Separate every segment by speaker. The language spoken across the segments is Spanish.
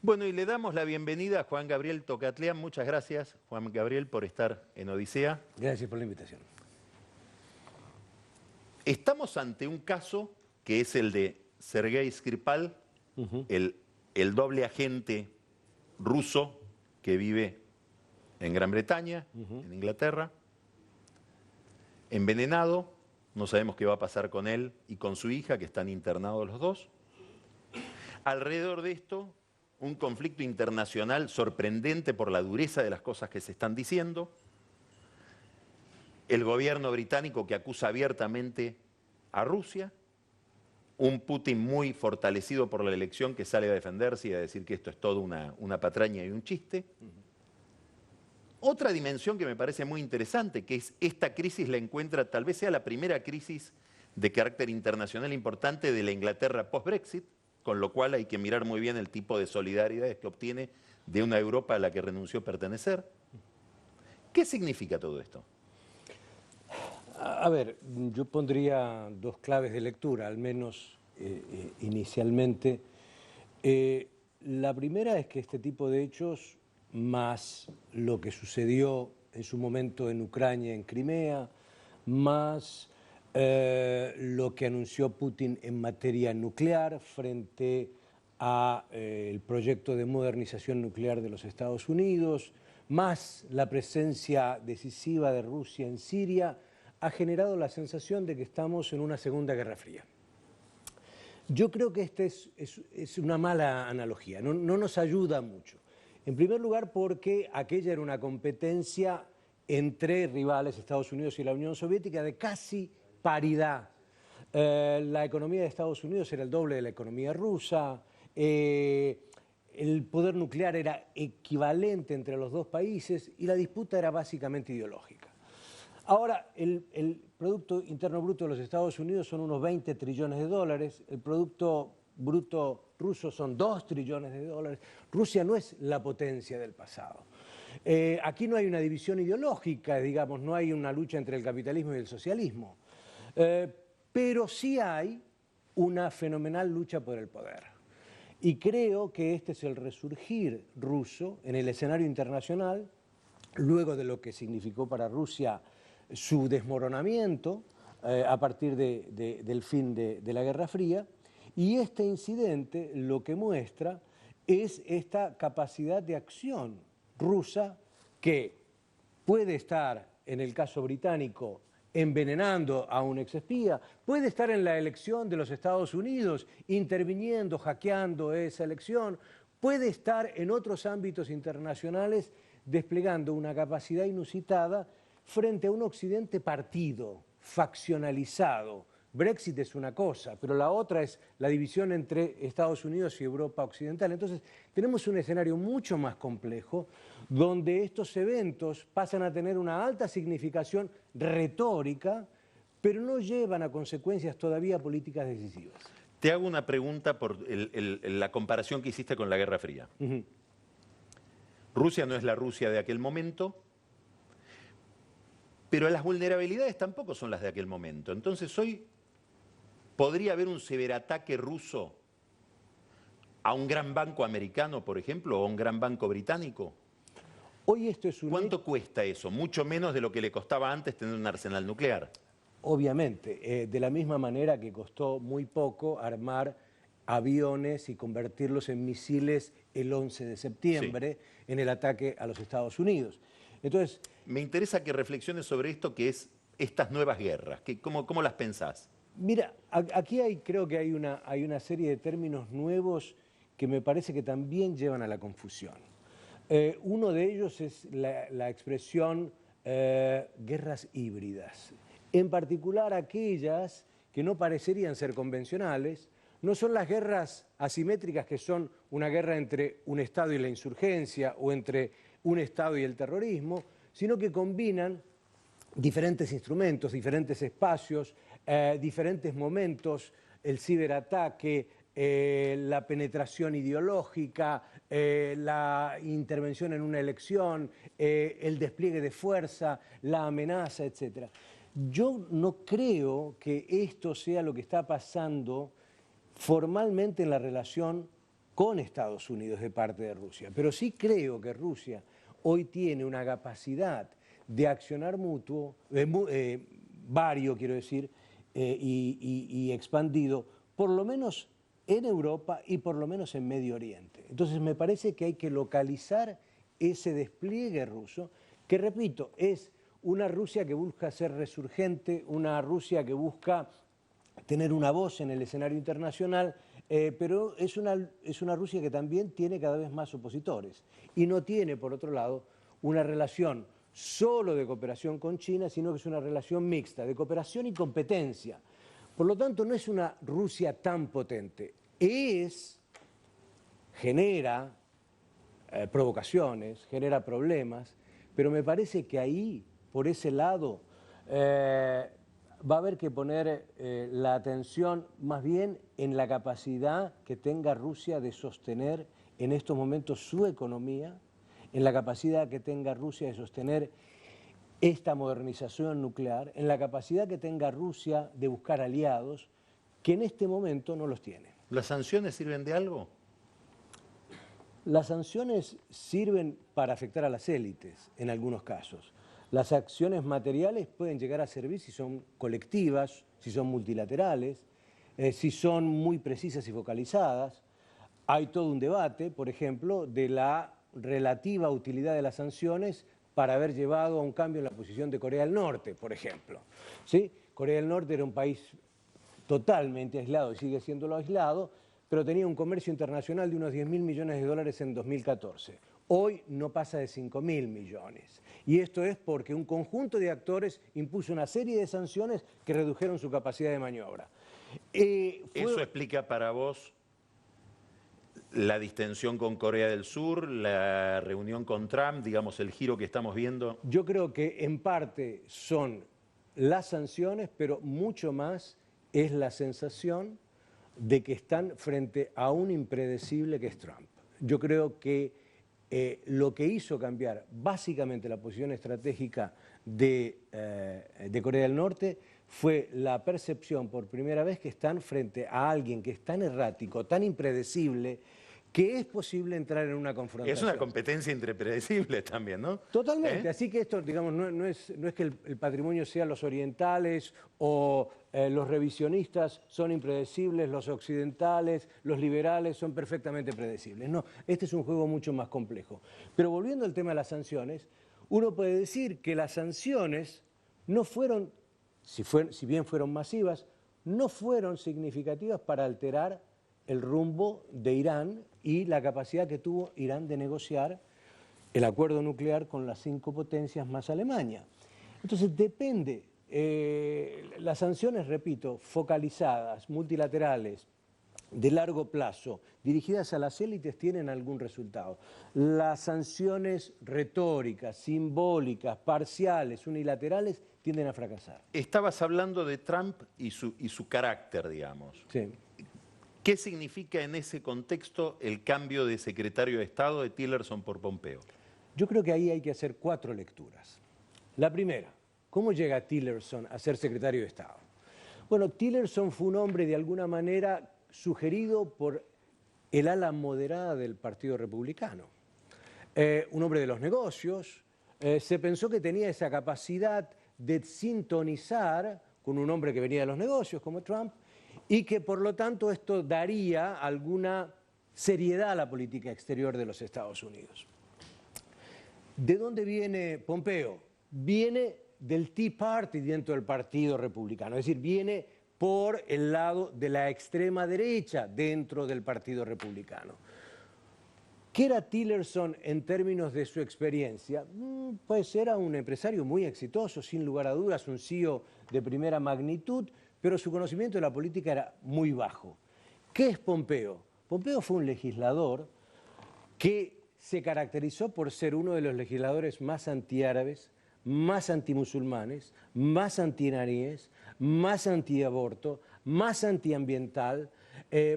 Speaker 1: Bueno, y le damos la bienvenida a Juan Gabriel Tocatlián. Muchas gracias, Juan Gabriel, por estar en Odisea.
Speaker 2: Gracias por la invitación.
Speaker 1: Estamos ante un caso que es el de Sergei Skripal, el doble agente ruso que vive en Gran Bretaña, en Inglaterra, envenenado. No sabemos qué va a pasar con él y con su hija, que están internados los dos. Alrededor de esto, un conflicto internacional sorprendente por la dureza de las cosas que se están diciendo. El gobierno británico que acusa abiertamente a Rusia. Un Putin muy fortalecido por la elección que sale a defenderse y a decir que esto es todo una patraña y un chiste. Otra dimensión que me parece muy interesante, que es esta crisis la encuentra, tal vez sea la primera crisis de carácter internacional importante de la Inglaterra post-Brexit, con lo cual hay que mirar muy bien el tipo de solidaridades que obtiene de una Europa a la que renunció pertenecer. ¿Qué significa todo esto?
Speaker 2: A ver, yo pondría dos claves de lectura, al menos inicialmente. La primera es que este tipo de hechos, más lo que sucedió en su momento en Ucrania, en Crimea, más lo que anunció Putin en materia nuclear frente al proyecto de modernización nuclear de los Estados Unidos, más la presencia decisiva de Rusia en Siria, ha generado la sensación de que estamos en una Segunda Guerra Fría. Yo creo que esta es una mala analogía, no nos ayuda mucho. En primer lugar, porque aquella era una competencia entre rivales, Estados Unidos y la Unión Soviética, de casi paridad. La economía de Estados Unidos era el doble de la economía rusa, el poder nuclear era equivalente entre los dos países y la disputa era básicamente ideológica. Ahora, el Producto Interno Bruto de los Estados Unidos son unos 20 trillones de dólares, el Producto Bruto ruso son 2 trillones de dólares. Rusia no es la potencia del pasado. Aquí no hay una división ideológica, digamos, no hay una lucha entre el capitalismo y el socialismo, pero sí hay una fenomenal lucha por el poder. Y creo que este es el resurgir ruso en el escenario internacional, luego de lo que significó para Rusia su desmoronamiento a partir del fin de la Guerra Fría, y este incidente lo que muestra es esta capacidad de acción rusa que puede estar, en el caso británico, envenenando a un exespía, puede estar en la elección de los Estados Unidos, interviniendo, hackeando esa elección, puede estar en otros ámbitos internacionales desplegando una capacidad inusitada frente a un Occidente partido, faccionalizado. Brexit es una cosa, pero la otra es la división entre Estados Unidos y Europa Occidental. Entonces, tenemos un escenario mucho más complejo, donde estos eventos pasan a tener una alta significación retórica, pero no llevan a consecuencias todavía políticas decisivas.
Speaker 1: Te hago una pregunta por la comparación que hiciste con la Guerra Fría. Rusia no es la Rusia de aquel momento, pero las vulnerabilidades tampoco son las de aquel momento. Entonces hoy podría haber un ciberataque ruso a un gran banco americano, por ejemplo, o a un gran banco británico.
Speaker 2: Hoy esto es un
Speaker 1: ¿Cuánto cuesta eso? Mucho menos de lo que le costaba antes tener un arsenal nuclear.
Speaker 2: Obviamente, de la misma manera que costó muy poco armar aviones y convertirlos en misiles el 11 de septiembre en el ataque a los Estados Unidos. Entonces,
Speaker 1: me interesa que reflexiones sobre esto, que es estas nuevas guerras. ¿Cómo las pensás?
Speaker 2: Mira, aquí creo que hay una serie de términos nuevos que me parece que también llevan a la confusión. Uno de ellos es la expresión guerras híbridas. En particular aquellas que no parecerían ser convencionales, no son las guerras asimétricas que son una guerra entre un Estado y la insurgencia o entre un Estado y el terrorismo, sino que combinan diferentes instrumentos, diferentes espacios, diferentes momentos, el ciberataque, la penetración ideológica, la intervención en una elección, el despliegue de fuerza, la amenaza, etc. Yo no creo que esto sea lo que está pasando formalmente en la relación con Estados Unidos de parte de Rusia. Pero sí creo que Rusia hoy tiene una capacidad de accionar mutuo, vario quiero decir, y expandido, por lo menos en Europa y por lo menos en Medio Oriente. Entonces me parece que hay que localizar ese despliegue ruso, que repito, es una Rusia que busca ser resurgente, una Rusia que busca tener una voz en el escenario internacional, pero es una Rusia que también tiene cada vez más opositores y no tiene, por otro lado, una relación solo de cooperación con China, sino que es una relación mixta, de cooperación y competencia. Por lo tanto, no es una Rusia tan potente. Genera provocaciones, genera problemas, pero me parece que ahí, por ese lado, va a haber que poner la atención más bien en la capacidad que tenga Rusia de sostener en estos momentos su economía, en la capacidad que tenga Rusia de sostener esta modernización nuclear, en la capacidad que tenga Rusia de buscar aliados, que en este momento no los tiene.
Speaker 1: ¿Las sanciones sirven de algo?
Speaker 2: Las sanciones sirven para afectar a las élites, en algunos casos. Las acciones materiales pueden llegar a servir si son colectivas, si son multilaterales, si son muy precisas y focalizadas. Hay todo un debate, por ejemplo, de la relativa utilidad de las sanciones para haber llevado a un cambio en la posición de Corea del Norte, por ejemplo. ¿Sí? Corea del Norte era un país totalmente aislado y sigue siéndolo aislado, pero tenía un comercio internacional de unos 10.000 millones de dólares en 2014. Hoy no pasa de 5.000 millones. Y esto es porque un conjunto de actores impuso una serie de sanciones que redujeron su capacidad de maniobra.
Speaker 1: ¿Eso explica para vos la distensión con Corea del Sur, la reunión con Trump, digamos, el giro que estamos viendo?
Speaker 2: Yo creo que en parte son las sanciones, pero mucho más es la sensación de que están frente a un impredecible que es Trump. Yo creo que lo que hizo cambiar básicamente la posición estratégica de Corea del Norte fue la percepción por primera vez que están frente a alguien que es tan errático, tan impredecible, que es posible entrar en una confrontación.
Speaker 1: Es una competencia entre predecibles también, ¿no?
Speaker 2: Totalmente, así que esto, digamos, no es que el patrimonio sea los orientales o los revisionistas son impredecibles, los occidentales, los liberales son perfectamente predecibles. No, este es un juego mucho más complejo. Pero volviendo al tema de las sanciones, uno puede decir que las sanciones no fueron, si bien fueron masivas, no fueron significativas para alterar el rumbo de Irán y la capacidad que tuvo Irán de negociar el acuerdo nuclear con las 5 potencias más Alemania. Entonces depende, las sanciones, repito, focalizadas, multilaterales, de largo plazo, dirigidas a las élites, tienen algún resultado. Las sanciones retóricas, simbólicas, parciales, unilaterales, tienden a fracasar.
Speaker 1: Estabas hablando de Trump y su carácter, digamos.
Speaker 2: Sí.
Speaker 1: ¿Qué significa en ese contexto el cambio de secretario de Estado de Tillerson por Pompeo?
Speaker 2: Yo creo que ahí hay que hacer 4 lecturas. La primera, ¿cómo llega Tillerson a ser secretario de Estado? Bueno, Tillerson fue un hombre de alguna manera sugerido por el ala moderada del Partido Republicano. Un hombre de los negocios, se pensó que tenía esa capacidad de sintonizar con un hombre que venía de los negocios como Trump, y que por lo tanto esto daría alguna seriedad a la política exterior de los Estados Unidos. ¿De dónde viene Pompeo? Viene del Tea Party dentro del Partido Republicano, es decir, viene por el lado de la extrema derecha dentro del Partido Republicano. ¿Qué era Tillerson en términos de su experiencia? Pues era un empresario muy exitoso, sin lugar a dudas, un CEO de primera magnitud, pero su conocimiento de la política era muy bajo. ¿Qué es Pompeo? Pompeo fue un legislador que se caracterizó por ser uno de los legisladores más antiárabes, más antimusulmanes, más antiiraníes, más antiaborto, más antiambiental,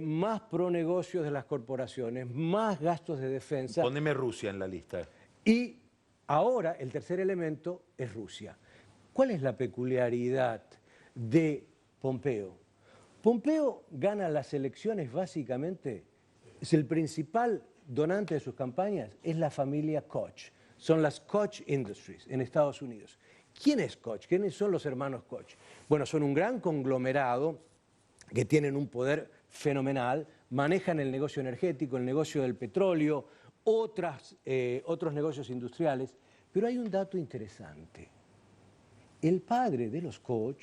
Speaker 2: más pro negocios de las corporaciones, más gastos de defensa.
Speaker 1: Poneme Rusia en la lista.
Speaker 2: Y ahora el tercer elemento es Rusia. ¿Cuál es la peculiaridad de Pompeo? Pompeo gana las elecciones básicamente el principal donante de sus campañas es la familia Koch. Son las Koch Industries en Estados Unidos. ¿Quién es Koch? ¿Quiénes son los hermanos Koch? Bueno, son un gran conglomerado que tienen un poder fenomenal, manejan el negocio energético, el negocio del petróleo, otros negocios industriales, pero hay un dato interesante. El padre de los Koch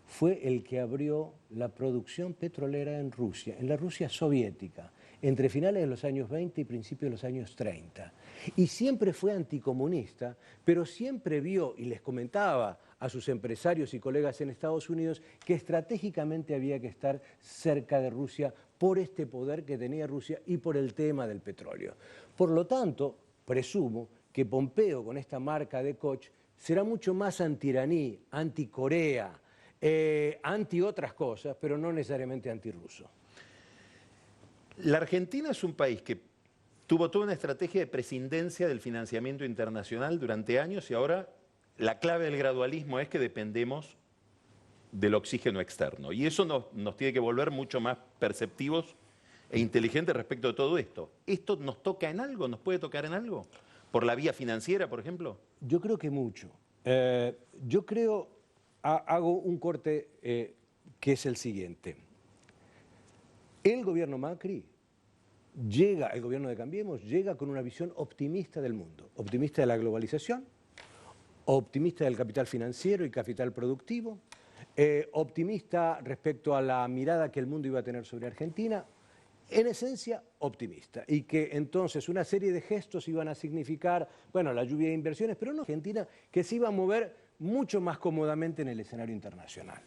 Speaker 2: fue el que abrió la producción petrolera en Rusia, en la Rusia soviética, entre finales de los años 20 y principios de los años 30. Y siempre fue anticomunista, pero siempre vio, y les comentaba a sus empresarios y colegas en Estados Unidos, que estratégicamente había que estar cerca de Rusia por este poder que tenía Rusia y por el tema del petróleo. Por lo tanto, presumo que Pompeo, con esta marca de Koch, será mucho más anti-iraní, anti-Corea, anti otras cosas, pero no necesariamente antirruso.
Speaker 1: La Argentina es un país que tuvo toda una estrategia de prescindencia del financiamiento internacional durante años y ahora la clave del gradualismo es que dependemos del oxígeno externo. Y eso nos tiene que volver mucho más perceptivos e inteligentes respecto de todo esto. ¿Esto nos toca en algo? ¿Nos puede tocar en algo? ¿Por la vía financiera, por ejemplo?
Speaker 2: Yo creo que mucho. Yo creo, hago un corte que es el siguiente. El gobierno Macri llega, el gobierno de Cambiemos, llega con una visión optimista del mundo, optimista de la globalización, optimista del capital financiero y capital productivo, optimista respecto a la mirada que el mundo iba a tener sobre Argentina, en esencia optimista, y que entonces una serie de gestos iban a significar, bueno, la lluvia de inversiones, pero no Argentina, que se iba a mover mucho más cómodamente en el escenario internacional.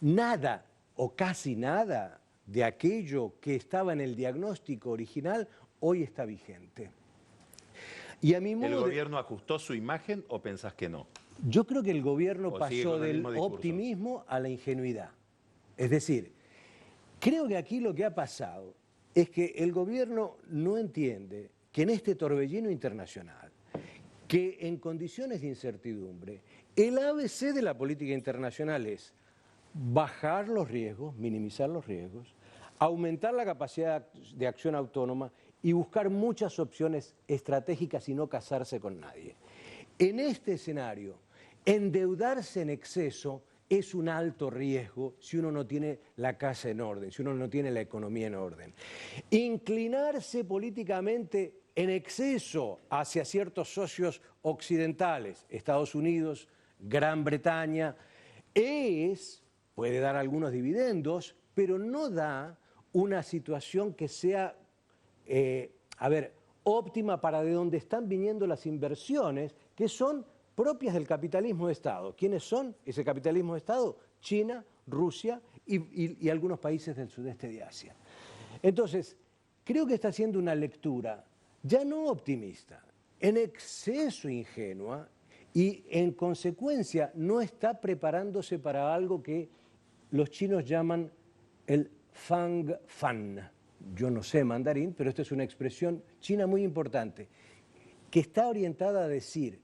Speaker 2: Nada o casi nada de aquello que estaba en el diagnóstico original hoy está vigente. Y a mi modo
Speaker 1: ¿El gobierno ajustó su imagen o pensás que no?
Speaker 2: Yo creo que el gobierno pasó del optimismo a la ingenuidad. Es decir, creo que aquí lo que ha pasado es que el gobierno no entiende que en este torbellino internacional, que en condiciones de incertidumbre, el ABC de la política internacional es bajar los riesgos, minimizar los riesgos, aumentar la capacidad de acción autónoma y buscar muchas opciones estratégicas y no casarse con nadie. En este escenario, endeudarse en exceso es un alto riesgo si uno no tiene la casa en orden, si uno no tiene la economía en orden. Inclinarse políticamente en exceso hacia ciertos socios occidentales, Estados Unidos, Gran Bretaña, puede dar algunos dividendos, pero no da una situación que sea, óptima para de dónde están viniendo las inversiones, que son propias del capitalismo de Estado. ¿Quiénes son ese capitalismo de Estado? China, Rusia y algunos países del sudeste de Asia. Entonces, creo que está haciendo una lectura ya no optimista, en exceso ingenua, y en consecuencia no está preparándose para algo que los chinos llaman el Fang Fan. Yo no sé mandarín, pero esta es una expresión china muy importante, que está orientada a decir,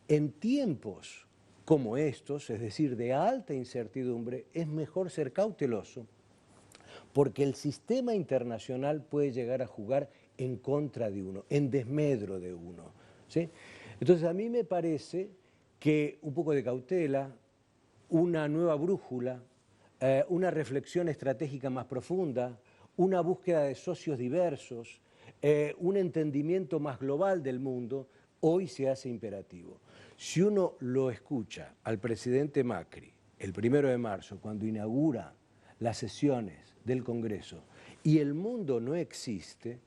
Speaker 2: en tiempos como estos, es decir, de alta incertidumbre, es mejor ser cauteloso, porque el sistema internacional puede llegar a jugar en contra de uno, en desmedro de uno, ¿sí? Entonces a mí me parece que un poco de cautela, una nueva brújula, una reflexión estratégica más profunda, una búsqueda de socios diversos, un entendimiento más global del mundo, hoy se hace imperativo. Si uno lo escucha al presidente Macri el 1 de marzo, cuando inaugura las sesiones del Congreso, y el mundo no existe,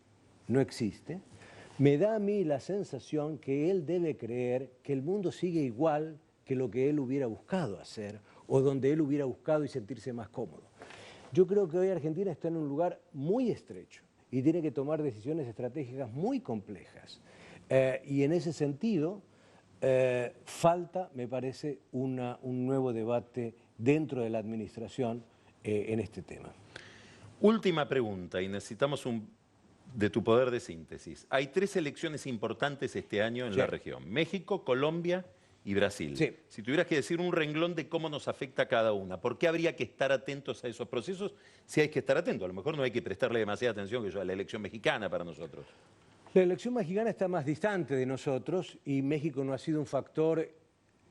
Speaker 2: me da a mí la sensación que él debe creer que el mundo sigue igual que lo que él hubiera buscado hacer o donde él hubiera buscado y sentirse más cómodo. Yo creo que hoy Argentina está en un lugar muy estrecho y tiene que tomar decisiones estratégicas muy complejas. Y en ese sentido, falta, me parece, un nuevo debate dentro de la administración en este tema.
Speaker 1: Última pregunta, y necesitamos de tu poder de síntesis. Hay 3 elecciones importantes este año en la región: México, Colombia y Brasil.
Speaker 2: Sí.
Speaker 1: Si tuvieras que decir un renglón de cómo nos afecta a cada una, ¿por qué habría que estar atentos a esos procesos? Si hay que estar atentos, a lo mejor no hay que prestarle demasiada atención que yo a la elección mexicana para nosotros.
Speaker 2: La elección mexicana está más distante de nosotros y México no ha sido un factor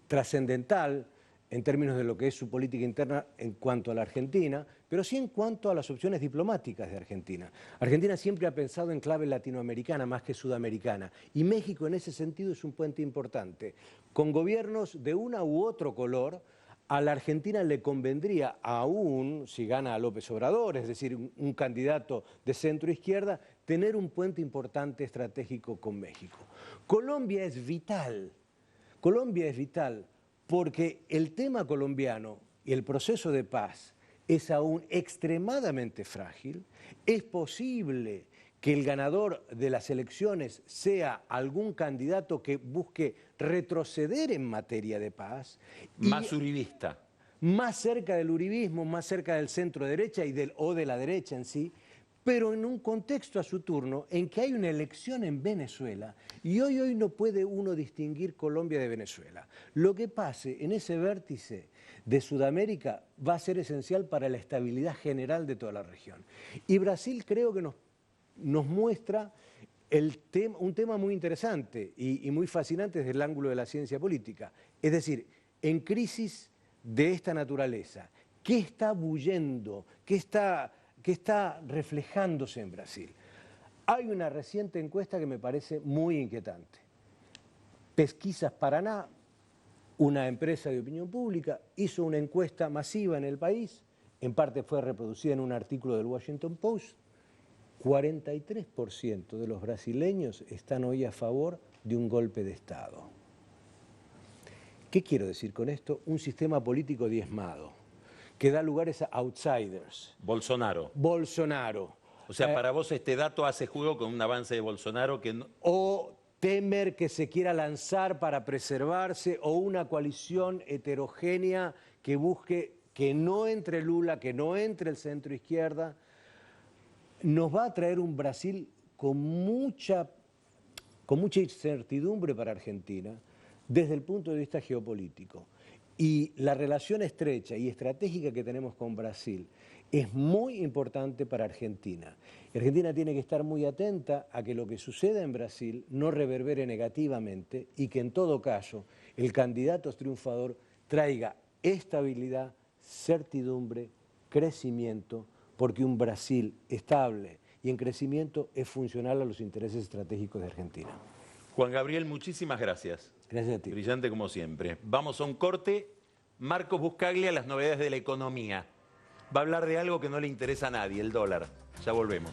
Speaker 2: trascendental en términos de lo que es su política interna en cuanto a la Argentina, pero sí en cuanto a las opciones diplomáticas de Argentina. Argentina siempre ha pensado en clave latinoamericana más que sudamericana, y México en ese sentido es un puente importante. Con gobiernos de una u otro color, a la Argentina le convendría aún, si gana a López Obrador, es decir, un candidato de centro-izquierda, tener un puente importante estratégico con México. Colombia es vital porque el tema colombiano y el proceso de paz es aún extremadamente frágil. Es posible que el ganador de las elecciones sea algún candidato que busque retroceder en materia de paz.
Speaker 1: Más uribista.
Speaker 2: Más cerca del uribismo, más cerca del centro derecha o de la derecha en sí, pero en un contexto a su turno en que hay una elección en Venezuela y hoy no puede uno distinguir Colombia de Venezuela. Lo que pase en ese vértice de Sudamérica va a ser esencial para la estabilidad general de toda la región. Y Brasil creo que nos muestra un tema muy interesante y muy fascinante desde el ángulo de la ciencia política. Es decir, en crisis de esta naturaleza, ¿qué está bullendo? ¿Qué está reflejándose en Brasil? Hay una reciente encuesta que me parece muy inquietante. Pesquisas Paraná, una empresa de opinión pública, hizo una encuesta masiva en el país, en parte fue reproducida en un artículo del Washington Post. 43% de los brasileños están hoy a favor de un golpe de Estado. ¿Qué quiero decir con esto? Un sistema político diezmado, que da lugares a outsiders.
Speaker 1: Bolsonaro.
Speaker 2: O
Speaker 1: sea, para vos este dato hace juego con un avance de Bolsonaro que no...
Speaker 2: O Temer que se quiera lanzar para preservarse, o una coalición heterogénea que busque que no entre Lula, que no entre el centro izquierda, nos va a traer un Brasil con mucha incertidumbre para Argentina desde el punto de vista geopolítico. Y la relación estrecha y estratégica que tenemos con Brasil es muy importante para Argentina. Argentina tiene que estar muy atenta a que lo que suceda en Brasil no reverbere negativamente y que en todo caso el candidato triunfador traiga estabilidad, certidumbre, crecimiento, porque un Brasil estable y en crecimiento es funcional a los intereses estratégicos de Argentina.
Speaker 1: Juan Gabriel, muchísimas gracias.
Speaker 2: Gracias a ti.
Speaker 1: Brillante como siempre. Vamos a un corte. Marcos Buscaglia, las novedades de la economía. Va a hablar de algo que no le interesa a nadie, el dólar. Ya volvemos.